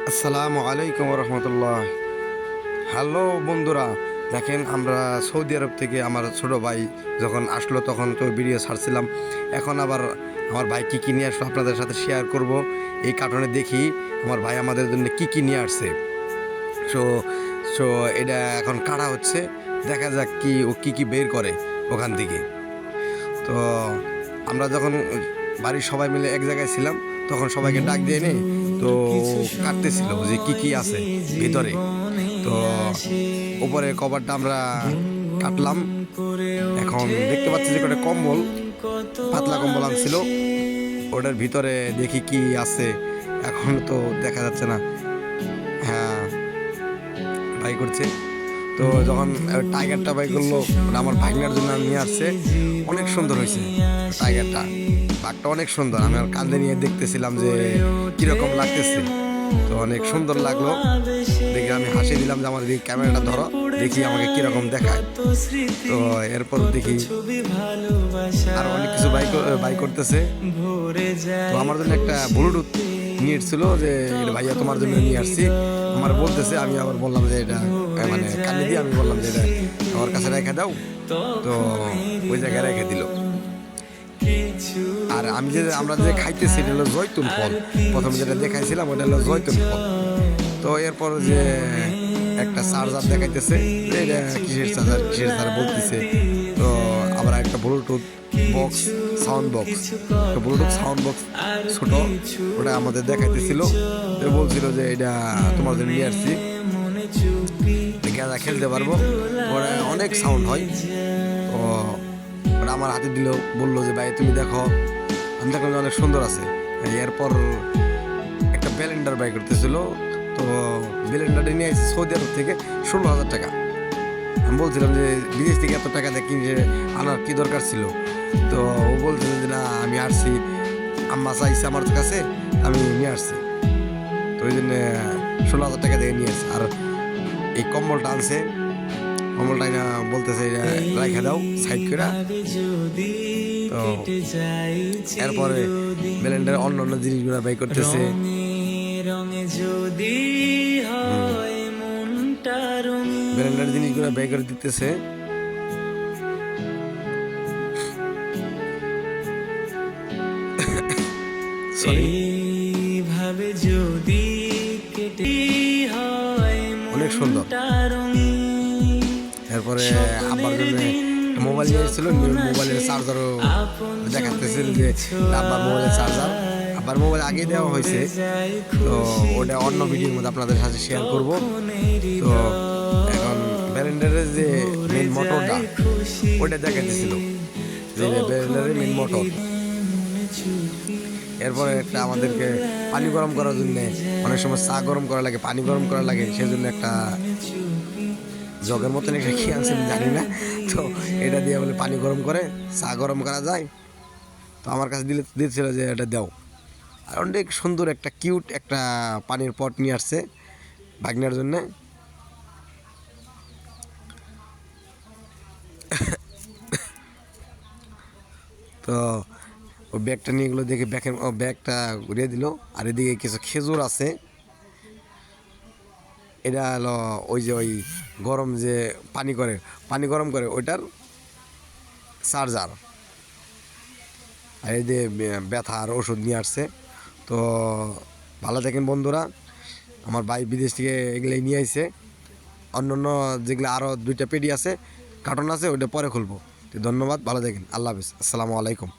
আসসালামু আলাইকুম রহমতুল্লাহ। হ্যালো বন্ধুরা, দেখেন আমরা সৌদি আরব থেকে আমার ছোট ভাই যখন আসলো তখন তো ভিডিও ছাড়ছিলাম। এখন আবার আমার ভাই কী কী নিয়ে আসলো আপনাদের সাথে শেয়ার করব। এই কার্টুনে দেখি আমার ভাই আমাদের জন্য কী কী নিয়ে আসছে। সো সো এটা এখন কাটা হচ্ছে, দেখা যাক ও কী বের করে ওখান থেকে। তো আমরা যখন বাড়ির সবাই মিলে এক জায়গায় ছিলাম তখন সবাইকে ডাক দিয়ে নে, তো কাটতেছিল যে কি আছে ভিতরে। তো উপরে কভারটা আমরা কাটলাম। এখন দেখতে পাচ্ছি যে একটা কম্বল, পাতলা কম্বল আনছিল, ওটার ভিতরে দেখি কি আছে। এখন তো দেখা যাচ্ছে না। হ্যাঁ, বাই করছে। তো যখন টাইগারটা বাই করলো, ওটা আমার ভাগনার জন্য নিয়ে আসছে। অনেক সুন্দর হয়েছে টাইগারটা, বাঘটা অনেক সুন্দর। আমি আর কাঁধে নিয়ে দেখতেছিলাম যে কীরকম লাগতেছে, তো অনেক সুন্দর লাগলো দেখে। আমি হাসি দিলাম যে আমার দিকে ক্যামেরাটা ধরো, দেখি আমাকে কীরকম দেখায়। তো এরপর দেখি আর অনেক কিছু বাই করতেছে। তো আমার জন্য একটা ব্লুটুথ নিয়ে ছিল যে ভাইয়া তোমার জন্য নিয়ে আসছি আমার বলতেছে। আমি আবার বললাম যে এটা মানে কানে দিয়ে আমি বললাম যে এটা আমার কাছে রেখে দাও। তো ওই জায়গায় রেখে দিল। আর আমরা যে খাইতেছি এটা হলো জয়তুন ফল। প্রথমে যেটা দেখাইছিলাম ওটা হলো জয়তুন ফল। তো এরপর যে একটা চার্জার দেখাইতেছে, এটা কিসের চার্জার বলতেছে। তো আবার একটা Bluetooth box, sound box, Bluetooth sound box ছোট, ওটা আমাদের দেখাইতেছিল। বলছিল যে এটা তোমার জন্য নিয়ে আসছি, গেঁদা খেলতে পারবো, ওরা অনেক সাউন্ড হয়। তো ওটা আমার হাতে দিল, বললো যে ভাই তুমি দেখো। আমি দেখলাম যে অনেক সুন্দর আছে। এরপর একটা ব্লেন্ডার বাই করতেছিল। তো ব্লেন্ডারটা নিয়ে আসছে সৌদি আরব থেকে 16,000 টাকা। আমি বলছিলাম যে বিদেশ থেকে এত টাকা দিয়ে কিনে আনার কি দরকার ছিল। তো ও বলছিল যে না, আমি আসছি, আম্মা চাইছে আমার কাছে, আমি নিয়ে আসছি। তো ওই জন্য 16,000 টাকা দিয়ে নিয়ে আসছে। আর এই কম্বলটা আনছে, কম্বলটা না বলতেছে এটা রাখা দাও সাইড করে। তো এরপরে ব্লেন্ডার অন্য অন্য জিনিসগুলো বাই করতেছে। ব্লেন্ডার জিনিসগুলো বাই করে দিতেছে। অনেক সুন্দর। এরপরে আব্বার জন্য মোবাইল নিয়ে এসেছিল, মোবাইলের চার্জারও দেখাতেছিল যে আব্বার মোবাইলের চার্জার। আব্বার মোবাইল আগে দেওয়া হয়েছে, তো ওটা অন্য ভিডিওর মধ্যে আপনাদের সাথে শেয়ার করব। তো এখন ব্লেন্ডারের যে মেন মোটরটা ওটা দেখাতেছিল, যে ব্লেন্ডারের মেন মোটর। এরপরে একটা আমাদেরকে পানি গরম করার জন্য, অনেক সময় চা গরম করা লাগে, পানি গরম করা লাগে, সেজন্য একটা জগের মতন একটা কি আছে জানি না। তো এটা দিয়ে বলে পানি গরম করে চা গরম করা যায়। তো আমার কাছে দিয়েছিল যে এটা দাও। আর অনেক সুন্দর একটা কিউট একটা পানির পট নিয়ে আসছে ভাগ্নের জন্যে। তো ও ব্যাগটা নিয়ে এগুলো দেখে ব্যাগটা ঘুরিয়ে দিল। আর এদিকে কিছু খেজুর আছে। এটা হলো ওই যে ওই গরম যে পানি গরম করে ওইটার চার্জার। আর এই যে ব্যথার ওষুধ নিয়ে আসছে। তো ভালো থাকেন বন্ধুরা, আমার ভাই বিদেশ থেকে এগুলোই নিয়ে আসছে। অন্য অন্য যেগুলো আরও 2টা পেডি আছে, কার্টন আছে, ওইটা পরে খুলবো। তো ধন্যবাদ, ভালো থাকেন, আল্লাহ হাফিজ, আসসালামু আলাইকুম।